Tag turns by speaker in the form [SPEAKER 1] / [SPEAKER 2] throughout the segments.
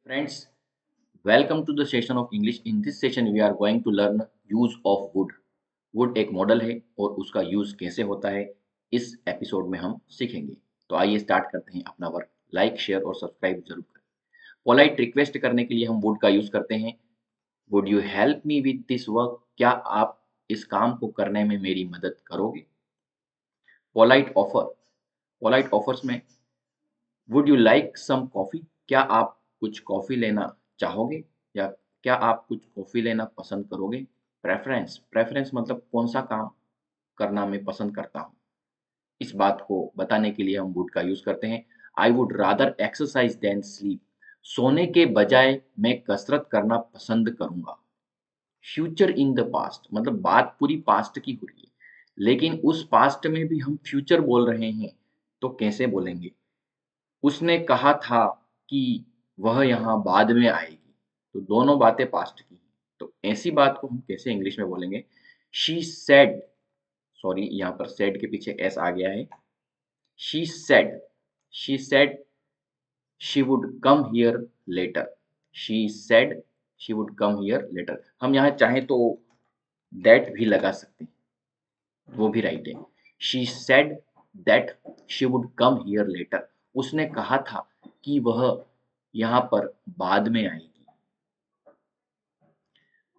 [SPEAKER 1] Friends, welcome to the session of English. In this session, we are going to learn use of would. would एक model है और उसका use कैसे होता है इस एपिसोड में हम सीखेंगे। तो आइए स्टार्ट करते हैं अपना वर्क। लाइक, शेयर और सब्सक्राइब जरूर करें। पोलाइट रिक्वेस्ट करने के लिए हम वुड का यूज करते हैं। Would you help me with this work? क्या आप इस काम को करने में मेरी मदद करोगे? Polite offer. पोलाइट ऑफर्स में would you like some coffee? क्या आप कुछ कॉफी लेना चाहोगे या क्या आप कुछ कॉफी लेना पसंद करोगे? प्रेफरेंस। प्रेफरेंस मतलब कौन सा काम करना मैं पसंद करता हूँ, इस बात को बताने के लिए हम वुड का यूज करते हैं। I would rather exercise than sleep. सोने के बजाय मैं कसरत करना पसंद करूंगा। फ्यूचर इन द पास्ट मतलब बात पूरी पास्ट की हो रही है, लेकिन उस पास्ट में भी हम फ्यूचर बोल रहे हैं, तो कैसे बोलेंगे? उसने कहा था कि वह यहाँ बाद में आएगी। तो दोनों बातें पास्ट की हैं। तो ऐसी बात को हम कैसे इंग्लिश में बोलेंगे? शी सेड, सॉरी यहाँ पर सेड के पीछे एस आ गया है। She said, she said she would come here later. She said she would come here later. हम यहाँ चाहें तो दैट भी लगा सकते हैं, वो भी राइट है। She said that she would come here later. उसने कहा था कि वह यहाँ पर बाद में आएगी।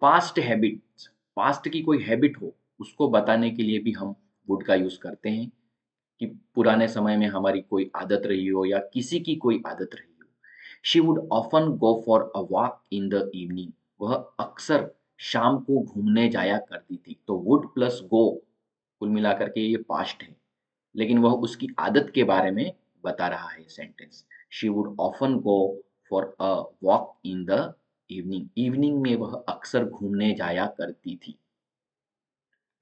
[SPEAKER 1] पास्ट हैबिट्स, पास्ट की कोई हैबिट हो उसको बताने के लिए भी हम वुड का यूज करते हैं कि पुराने समय में हमारी कोई आदत रही हो या किसी की कोई आदत रही हो। She would often go for a walk in the evening. वह अक्सर शाम को घूमने जाया करती थी। तो वुड प्लस गो, कुल मिलाकर के ये पास्ट है, लेकिन वह उसकी आदत के बारे में बता रहा है sentence. She would often go for a walk in the evening. Evening में वह अक्सर घूमने जाया करती थी।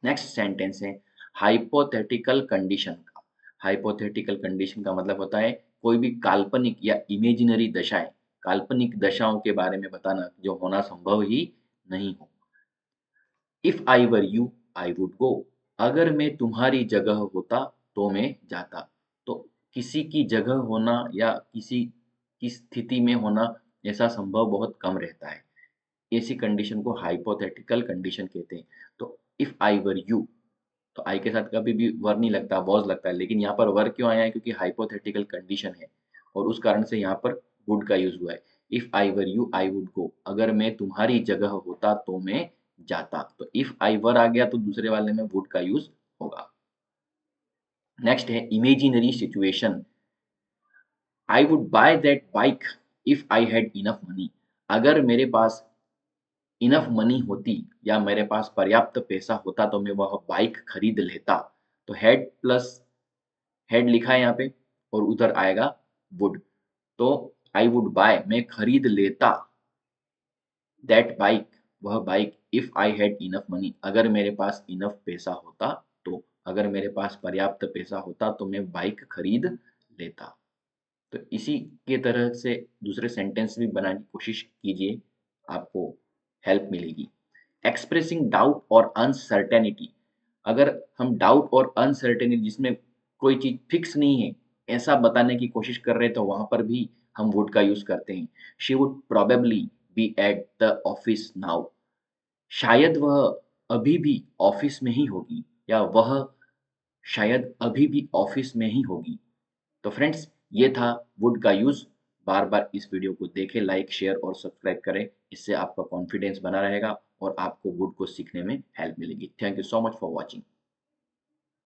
[SPEAKER 1] नेक्स्ट सेंटेंस है हाइपोथेटिकल कंडीशन का। हाइपोथेटिकल कंडीशन का मतलब होता है कोई भी काल्पनिक या इमेजिनरी दशाएं, काल्पनिक दशाओं के बारे में बताना जो होना संभव ही नहीं हो। If I were you I would go. अगर मैं तुम्हारी जगह होता तो मैं जाता। तो किसी की जगह होना या किसी की स्थिति में होना ऐसा संभव बहुत कम रहता है। ऐसी कंडीशन को हाइपोथेटिकल कंडीशन कहते हैं। तो इफ आई वर यू, तो आई के साथ कभी भी वर नहीं लगता, वॉज लगता है, लेकिन यहाँ पर वर क्यों आया है? क्योंकि हाइपोथेटिकल कंडीशन है और उस कारण से यहाँ पर वुड का यूज हुआ है। If I were you I would go. अगर मैं तुम्हारी जगह होता तो मैं जाता। तो इफ आई वर आ गया तो दूसरे वाले में वुड का यूज होगा। नेक्स्ट है imaginary situation. I would by that bike if I had enough money. अगर मेरे पास इनफ मनी होती या मेरे पास पर्याप्त पैसा होता तो मैं वह बाइक खरीद लेता। तो हेड प्लस हेड लिखा है यहाँ पे और उधर आएगा वुड। तो आई वुड बाय मैं खरीद लेता दैट बाइक वह bike if I had enough money अगर मेरे पास इनफ पैसा होता। तो अगर मेरे पास पर्याप्त पैसा होता तो मैं बाइक खरीद लेता। तो इसी के तरह से दूसरे सेंटेंस भी बनाने की कोशिश कीजिए, आपको हेल्प मिलेगी। एक्सप्रेसिंग डाउट और अनसर्टेनिटी। अगर हम डाउट और अनसर्टेनिटी जिसमें कोई चीज फिक्स नहीं है ऐसा बताने की कोशिश कर रहे हैं तो वहां पर भी हम वुड का यूज करते हैं। She would probably be at the office now. शायद वह अभी भी ऑफिस में ही होगी या वह शायद अभी भी ऑफिस में ही होगी। तो फ्रेंड्स, ये था वुड का यूज। बार बार इस वीडियो को देखें, लाइक शेयर और सब्सक्राइब करें। इससे आपका कॉन्फिडेंस बना रहेगा और आपको वुड को सीखने में हेल्प मिलेगी। Thank you so much for watching.